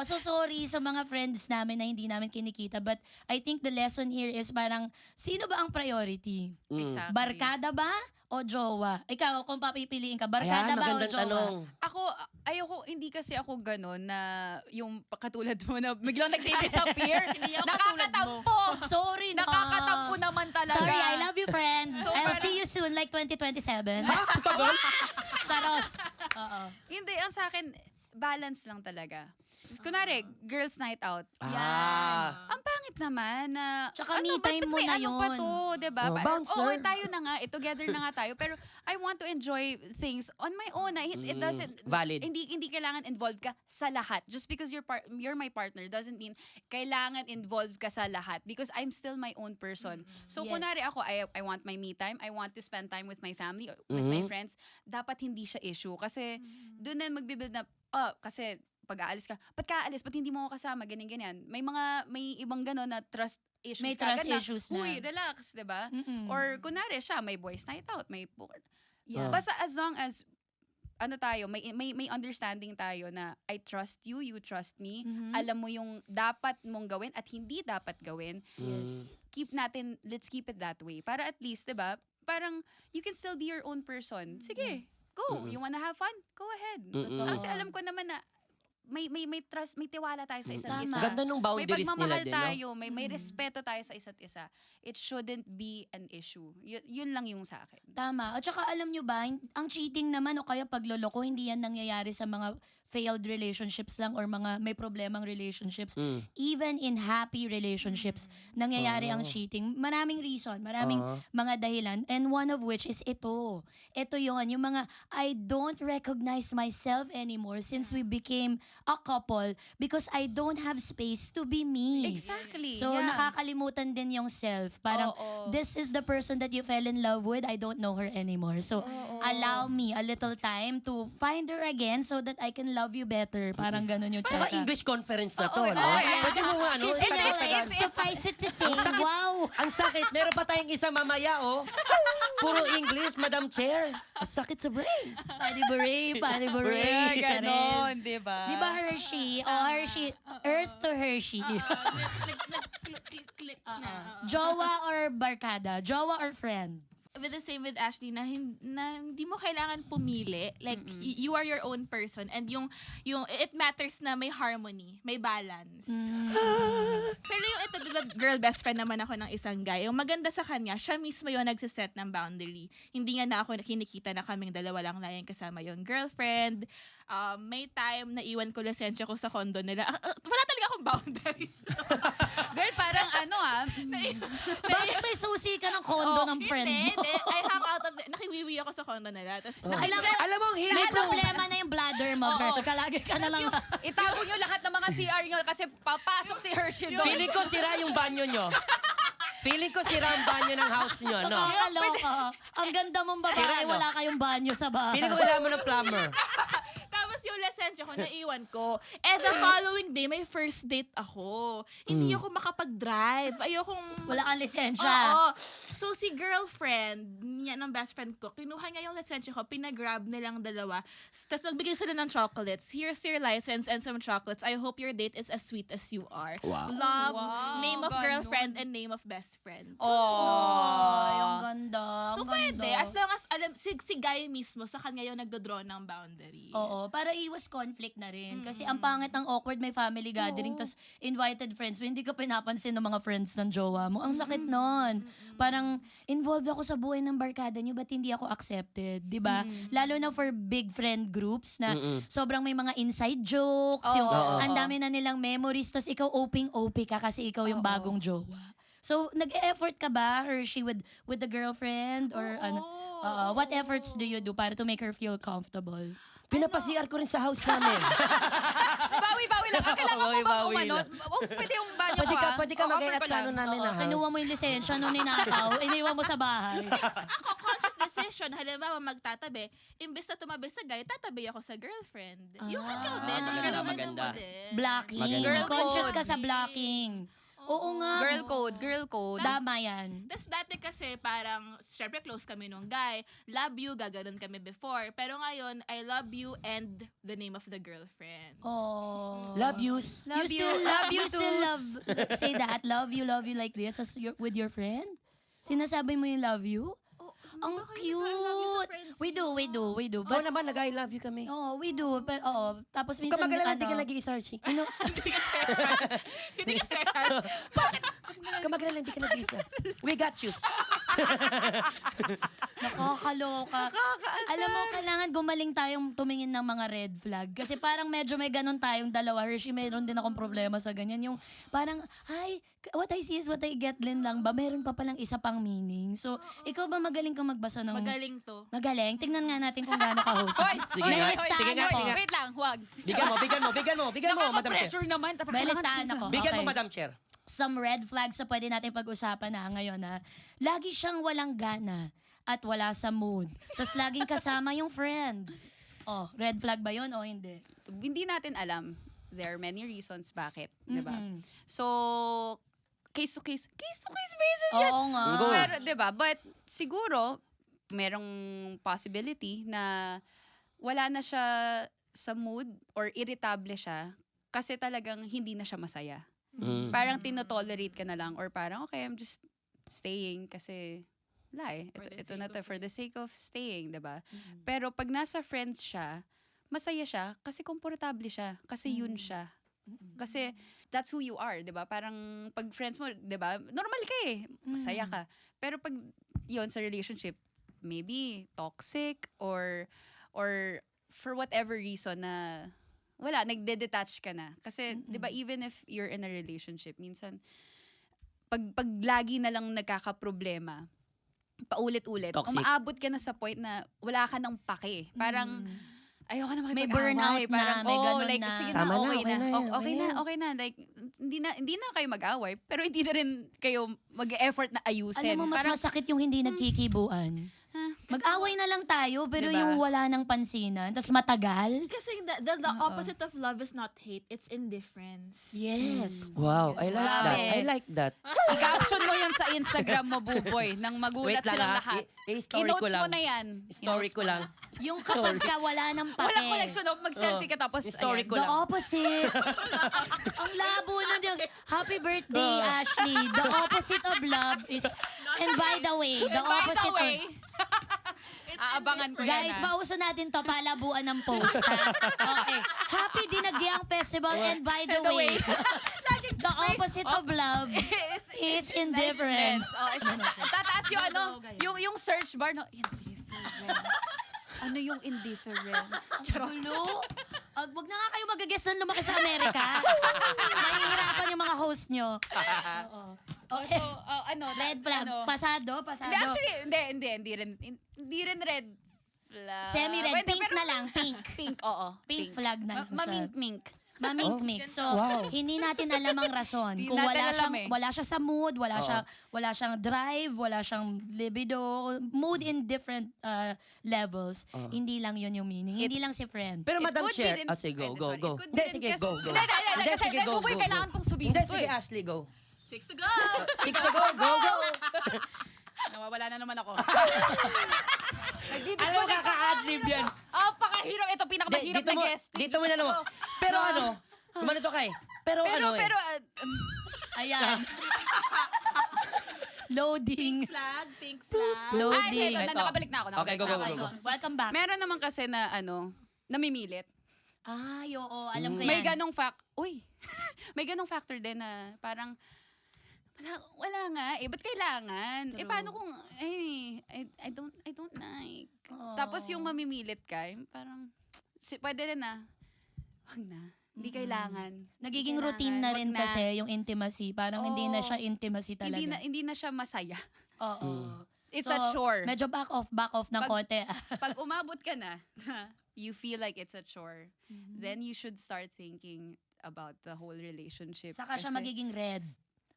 So sorry sa mga friends namin na hindi namin kinikita. But I think the lesson here is parang, sino ba ang priority? Exactly. Barkada ba o jowa? Ikaw, kung papipiliin ka, Ayan, barkada ba o magandang jowa? tanong. Ako, ayoko, hindi kasi ako ganun na yung katulad mo na biglang nagdi-disappear. Nakakatampo. Sorry na. Nakakatampo naman talaga. Sorry, I love you, friends. So, I'll parang- see you soon, like 2027. Tagal? Charos. Oo. Hindi, ang sa akin, balance lang talaga. Kunwari, girls night out. Ah. Ang pangit naman na... Tsaka ano, me time ba't mo may na ano pa yun. to, diba? Oh, bouncer. Oo, tayo na nga. Together na nga tayo. Pero I want to enjoy things on my own. It doesn't... Valid. Hindi kailangan involved ka sa lahat. Just because you're my partner doesn't mean kailangan involved ka sa lahat. Because I'm still my own person. So, Yes. kunwari ako, I want my me time. I want to spend time with my family or with my friends. Dapat hindi siya issue. Kasi doon na magbibuild na... kasi pag aalis ka, ba't ka aalis? Ba't hindi mo ako kasama? Ganyan-ganyan. May ibang gano'n na trust issues. May ka trust agad issues na. Uy, relax, diba? Or kunwari siya, may boys night out, may poker. Yeah. Basta as long as, may understanding tayo na I trust you, you trust me. Alam mo yung dapat mong gawin at hindi dapat gawin. Yes. Let's keep it that way. Para at least, diba? Parang, you can still be your own person. Sige, go. You wanna have fun? Go ahead. Kasi alam ko naman na, may trust, may tiwala tayo sa isa't Tama. isa. Ganda nung May boundaries nila pagmamahal din, no? tayo, may respeto tayo sa isa't isa. It shouldn't be an issue. Yun lang yung sa akin. Tama. At saka alam nyo ba, ang cheating naman o kaya pagloloko, hindi yan nangyayari sa mga failed relationships lang or mga may problemang relationships. Even in happy relationships, nangyayari ang cheating. Maraming reason, maraming mga dahilan. And one of which is ito. Ito yon yung mga, I don't recognize myself anymore since we became a couple because I don't have space to be me. Exactly. So, yeah. nakakalimutan din yung self. Parang, Oo. this is the person that you fell in love with. I don't know her anymore. So, allow me a little time to find her again so that I can love you better. Parang ganun yung Tsaka tsaka. English conference na to, Oo, no? yeah. Pwede mo nga, no? Suffice it to say, wow! Ang sakit, meron pa tayong isa mamaya, oh. Puro English, Madam Chair. Ang sakit sa brain. Padi beret, padi beret. Yeah, ganon, Charis. diba? Di ba Hershey? O Hershey, Earth to Hershey. Click na. Jowa or barkada? Jowa or friend? With the same with Ashley na hindi mo kailangan pumili. Like you are your own person and yung it matters na may harmony, may balance. Pero yung ito, diba, girl best friend naman ako ng isang guy. Yung maganda sa kanya, siya mismo yung nagsiset ng boundary. Hindi nga na ako kinikita na kaming dalawa lang laging kasama yung girlfriend. May time na iwan ko lisensya ko sa condo nila. Wala talaga akong boundaries. Girl, parang Bakit may susi ka ng kondo ng friend mo? Hindi. I hang out of nakiwiwi ako sa condo nila. Tapos Alam mo, ang May hilig mo. problema na yung bladder mo, girl. Pagkalagi ka na lang. itago nyo lahat ng mga CR nyo kasi papasok si Hershey doon. Feeling ko sira yung banyo nyo. Feeling ko sira ang banyo ng house nyo, no? Nakakaloka. Ang ganda mong babae, Sira, no? wala kayong banyo sa bahay. Feeling ko kailangan mo ng plumber. Tapos yung lisensya ko, naiwan ko. And the following day, may first date ako. Hindi ako makapag-drive. Ayokong... Wala kang lisensya. Oo. So, si girlfriend niya ng best friend ko, kinuha niya yung lisensya ko, pinagrab nilang dalawa. Tapos nagbigay sila ng chocolates. Here's your license and some chocolates. I hope your date is as sweet as you are. Wow. Love, Wow, name of ganun. girlfriend, and name of best friend. Ay, ang ganda. So, ang pwede. ganda. As long as, alam, si guy mismo, sa kanya yung nagdodraw ng boundary. Oo, para iwas conflict na rin. Kasi ang pangit ng awkward, may family gathering, tas invited friends, hindi ka pinapansin ng mga friends ng jowa mo. Ang sakit nun. Parang, involved ako sa buhay ng barkada niyo, ba't hindi ako accepted? Di ba? Lalo na for big friend groups na sobrang may mga inside jokes, yung ang dami na nilang memories, tas ikaw OP ka kasi ikaw yung bagong jowa. So, nag-e-effort ka ba, Hershey, with the girlfriend? Or ano? What efforts do you do para to make her feel comfortable? Pinapasiar ko rin sa house namin. Bawi-bawi lang. Kailangan mo bang Bawi-bawi umano? lang. Pwede yung banyo Pwede ko, ka, ah. pwede ka O, offer mag-ayat ko sa lang. ano namin na house. Kinuha mo yung lisensya nung ninakaw, iniwan mo sa bahay. Ako, conscious decision. Halimbawa, magtatabi. Imbes na tumabi sa guy, tatabi ako sa girlfriend. Yung ikaw din. maganda, Ikaw naman maganda. mo din. Blocking. Maganda. Girl Girl conscious code. ka sa blocking. Oo nga. Girl code. Tama yan. Tapos dati kasi parang, syempre close kami nung guy. Love you, gaganon kami before. Pero ngayon, I love you and the name of the girlfriend. Oh. Love yous. Love you, still love you you still too. say that, love you like this as with your friend? Sinasabi mo yung love you? Ang Baka yun, I love you sa cute. friends We do. Oo But, naman, nag-I love you kami. we do. But, tapos Huwag minsan, ka magalala, di ka nag-iisa, Archie. Ano, Hindi ka special. Huwag ka magalala, di ka nag-iisa. We got you. nakakaloka. Alam mo, kailangan gumaling tayong tumingin ng mga red flag. Kasi parang medyo may ganun tayong dalawa. Hershey, meron din akong problema sa ganyan. Yung parang, hi, what I see is what I get din lang ba? Meron pa palang isa pang meaning. So, ikaw ba magaling kang magbasa ng... Magaling to. Magaling? Tingnan nga natin kung gaano ka host. Hoy! Sige May nga, listahan sige nga, ako. sige nga. Wait lang, huwag. Bigyan mo, Madam Chair. Nakaka-pressure naman. May listahan ako. Bigyan mo, Okay. Madam Chair. Some red flags na pwede natin pag-usapan na ngayon na lagi siyang walang gana at wala sa mood. Tapos laging kasama yung friend. Oh, red flag ba yun o hindi? Hindi natin alam. There are many reasons bakit, di ba? Mm-mm. So, case to case basis yan. Oo nga. Go. Pero, di ba? But, siguro, merong possibility na wala na siya sa mood or irritable siya kasi talagang hindi na siya masaya. Mm. Parang tinotolerate ka na lang or parang, okay, I'm just staying kasi wala eh. For the Ito sake na to, of for it. the sake of staying, diba? Mm-mm. Pero pag nasa friends siya, masaya siya kasi komportable siya. Kasi yun siya. Kasi that's who you are, 'di ba? Parang pag friends mo, 'di ba? Normal ka eh. Masaya ka. Pero pag yun sa relationship, maybe toxic or for whatever reason na wala, nagde-detach ka na. Kasi 'di ba even if you're in a relationship, minsan pag lagi na lang nagkakaproblema, paulit-ulit, Toxic. umaabot ka na sa point na wala ka nang pake. Parang ayoko na May makipag-away. burnout na, Parang, may ganun like, na. sige Tama na, na, okay okay na. na yan, Okay okay na, na. okay na. Like, hindi na kayo mag-away, pero hindi na rin kayo mag-effort na ayusin. Alam mo, mas Parang, masakit yung hindi nagkikibuan. Mag-away na lang tayo, pero Diba? yung wala ng pansinan, tas matagal. Kasi the opposite of love is not hate, it's indifference. Yes. Wow, I like that. Grabe. I like that. i-caption mo yun sa Instagram mo, Buboy, nang magulat Wait lang silang ha. lahat. I-story ko I-notes lang. mo na yan. Story I-notes ko mo lang. na. Yung kapag ka wala ng pake. Walang connection, no? Mag-selfie ka tapos, Story ayan. ko The lang. opposite. Ang labo nun yung, happy birthday, Ashley. The opposite of love is, and by the way, the By the opposite way, It's aabangan ko yan. Guys, pauso natin to, palabuan ng post, ha? Okay. Happy Dinagyang Festival, and by the way, the opposite of love is indifference. Oh, tataas yung ano, yung search bar, no? Indifference. Ano yung indifference? Gulo. Wag na nga kayo mag-guess na lumaki sa Amerika. Mahihirapan yung mga host nyo. Oo. Okay. So, ano, Red flag. Ano, Pasado? hindi, actually, hindi rin red flag. Semi-red. Pwede, Pink pero- na lang. Pink. Pink, oo. Pink flag na lang siya. Mamink-mink. Mamink-mink. So, Wow. hindi natin alam ang rason. Di Kung natin alam wala siya sa mood, wala Oo. siyang drive, wala siyang libido, mood in different levels. Oo. Hindi lang yun yung meaning. Hindi lang si friend. Pero It Madam could be Chair, rin- sige, go, Ay, go, sorry. go. It could be Hindi, rin sige, kasi- go, go. Hindi, Hindi, sige, go, Buboy, go, kailangan go. kong sabihin Hindi, to sige, eh. Ashley, go. Chicks to go! Chicks to go, go, go. Nawawala na naman ako. Alam mo, kaka-adlib yan. Pakahirap. Ito, pinakamahirap na guest. Dito mo na naman. Pero ano, kumano to kay? Pero ano eh. Pero, Ayan. Loading. Pink flag. Loading. ito, Ito. nakabalik na ako. Okay, go, go, Okay, go. welcome back. Meron naman kasi na, namimilit. Ay, oo. Alam ko yan. May ganong may ganong factor din na parang, wala nga eh. Ba't kailangan? True. Paano kung, I don't like. Oo. Tapos yung mamimilit ka, parang, pwede rin na, wag na. Hindi kailangan. Nagiging Hindi routine na kailangan. rin Wag na. kasi yung intimacy. Parang hindi na Oo. siya intimacy talaga. Hindi na siya masaya. Oo. It's So, a chore. Medyo back off ng Pag- konti. Pag umabot ka na, you feel like it's a chore, Mm-hmm. then you should start thinking about the whole relationship. Saka siya Kasi magiging red.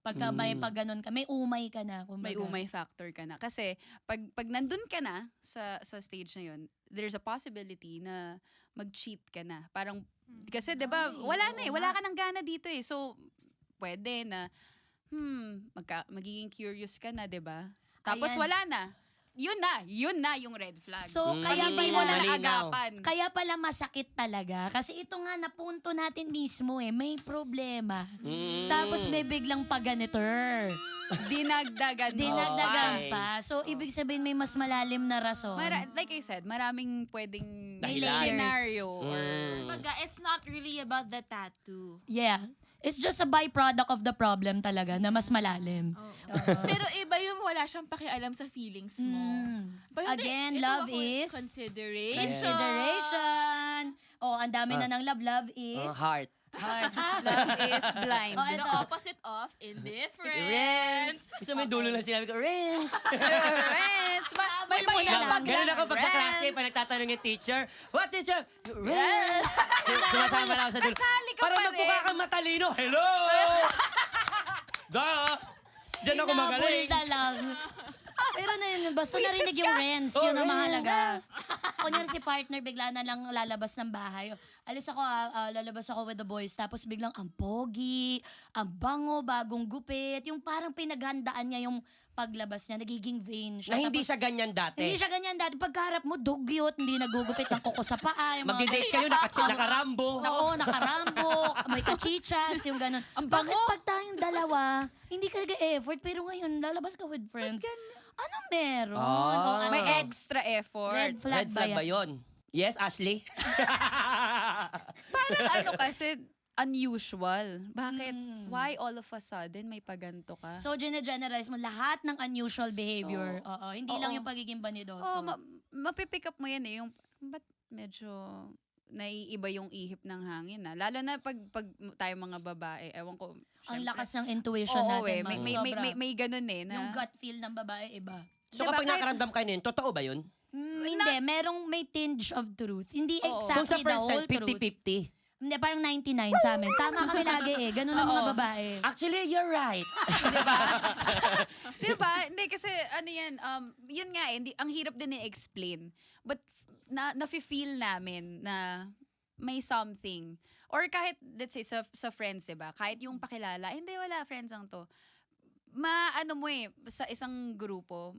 Pagka may pag ganun ka, may umay ka na. Kumbaga. may umay factor ka na. Kasi pag nandun ka na sa stage na yun, there's a possibility na mag-cheat ka na. Parang, kasi 'di ba Ay, wala na oo wala nga. ka ng gana dito eh. So, pwede na magiging curious ka na, 'di ba? Tapos Ayan. wala na. Yun na yung red flag. So, Pag kaya hindi mo na malinaw. naagapan. Kaya pala masakit talaga. Kasi ito nga, napunto natin mismo may problema. Tapos may biglang paganitor. Dinagdagan mo. Dinagdagan Okay. pa. So, ibig sabihin may mas malalim na rason. Like I said, maraming pwedeng Dahilan. scenario. Or, Kumbaga, it's not really about the tattoo. Yeah. It's just a byproduct of the problem talaga na mas malalim. Pero iba yung wala siyang pakialam sa feelings mo. Pero hindi, Again, ito love ako, is consideration. consideration. Oh, ang dami na ng love. Love is Heart. heart. love is blind. Oh, The ito. opposite of indifference. Rens! Gusto mo yung dulo lang sinabi ko, Rens! Friends, may Sabay mo na mayabang lang. Ganun ako pag sa klase, friends. pag nagtatanong yung teacher, what is your... Rens! Sumasama lang ako sa dulo. Kasali ka Para pa rin. magmukha kang matalino. Hello! Diyan ako magaling. Hinabol na lang. Pero na yun, basta narinig yung rents, yun ang Oh, mahalaga. Kunyari si partner, bigla na lang lalabas ng bahay. Alis ako, lalabas ako with the boys. Tapos biglang ang pogi, ang bango, bagong gupit. Yung parang pinaghandaan niya yung paglabas niya, nagiging vain siya. Na hindi Tapos, siya ganyan dati. hindi siya ganyan dati. Pagkaharap mo, dugyot, hindi nagugupit ng kuko sa paa. Yung mga Magdi-date kayo, nakarambo. Oo, nakarambo, may kachichas, yung ganun. Ang Bakit bango. pag tayong dalawa, hindi ka nag-effort, pero ngayon, lalabas ka with friends. Ano meron? Ah. O, ano? May extra effort. Red flag Red flag ba ba yan? yun? Yes, Ashley? Parang kasi unusual. Bakit? Mm. Why all of a sudden may paganto ka? So, generalize mo lahat ng unusual behavior. Oo, hindi lang Oo. yung pagiging banidoso. Mapipick up mo yan yung, ba't medyo naiiba yung ihip ng hangin Lalo na pag tayo mga babae, ewan ko. Ang syempre. lakas ng intuition Oo, natin. may, ma'am. may, may, Sobra. may ganun na. Yung gut feel ng babae, iba. So Diba, kapag kahit- nakaramdam kayo nun, totoo ba yun? Hindi, may tinge of truth. Hindi Oo. Kung sa exactly the whole percent, truth. 50-50. Hindi, parang 99 sa amin. Tama kami lagi Ganun ang mga Oo. babae. Actually, you're right. Diba? Hindi, kasi ano yan, yun nga ang hirap din i-explain. But nafe-feel namin na may something. Or kahit, let's say, sa friends, diba? Kahit yung pakilala, hindi, wala, friends lang to. Ano mo sa isang grupo,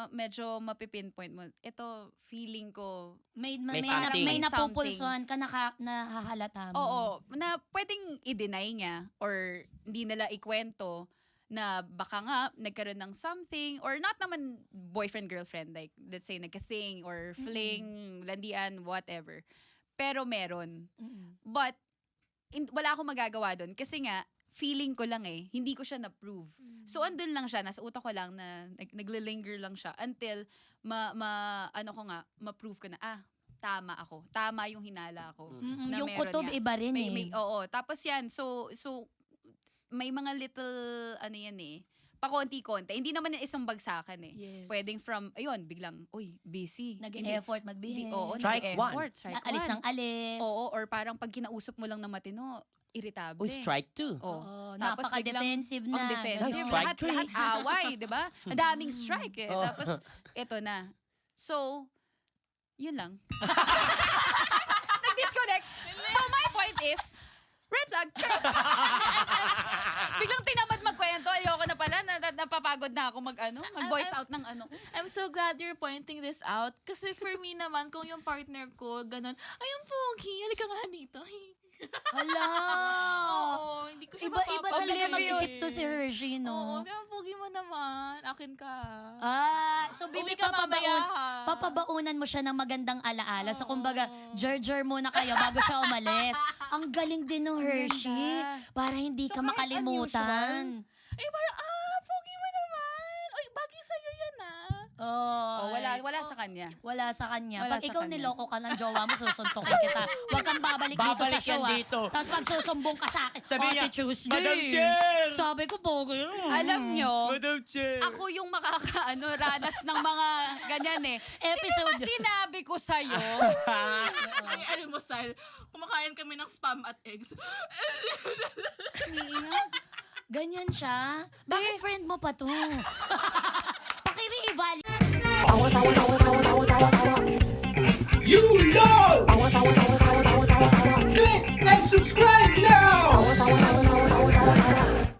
medyo mapipinpoint mo, ito, feeling ko, May something. may May napupulsuhan ka, nahahalata mo. oo, na pwedeng i-deny niya or hindi nila ikwento na baka nga nagkaroon ng something or not naman boyfriend-girlfriend, like let's say nagka-thing or fling, landian, whatever. Pero meron. Mm-mm. But wala akong magagawa doon kasi nga feeling ko lang hindi ko siya na-prove. So andun lang siya, nasa utak ko lang na nagle-linger lang siya until ma-prove ko na tama ako. Tama yung hinala ko. Mm-mm. Na Yung meron kutob nga. iba rin Oo. Tapos yan, so may mga little, pakonti-konti. Hindi naman yung isang bagsakan Yes. Pwedeng from, ayun, biglang, busy. Nag-effort magbihis. Oo, Strike nag-effort. Strike Alis one. ang alis. Oo, or parang pag kinausap mo lang na matino, irritable. Uy, strike two. Oo. Oo, Tapos napaka-defensive biglang, na. defensive. Ganon. Strike Lahat, three. lahat away, di ba? Ang daming strike Oh. Tapos, eto na. So, yun lang. Nag-disconnect. So, my point is, red flag. Biglang tinamad magkwento. Ayoko na pala. Napapagod na ako mag-voice out ng ano. I'm so glad you're pointing this out. Kasi for me naman, kung yung partner ko, ganun, ayun pogi, halika nga dito. Hala! Oo, hindi ko siya Iba-iba talaga Oblivious. mag-isip to si Hershey, Oo, no? kaya pogi mo naman. Akin ka. So Uwi bibi ka mamaya, ha? papabaunan mo siya ng magandang alaala. So kumbaga, jar muna kayo bago siya umalis. Ang galing din ng Hershey. Para hindi So, ka kahit makalimutan. Parang, pogi mo naman. Uy, bagay sa'yo yan, Oh, wala sa kanya. Wala sa kanya. Wala Pag sa ikaw kanya. niloko ka ng jowa mo, susuntokin kita. Huwag kang babalik dito sa Babalik show. yan dito. Tapos magsusumbong ka sa akin. Sabi niya, Ate Tuesday. Madam Chair! Sabi ko, pogi. Alam nyo, Madam Chair! ako yung ranas ng mga ganyan Episode. Sino ba sinabi ko sa'yo? Ay, almusal. Kumakain kami ng spam at eggs. Ganyan siya. Bakit friend mo pa to?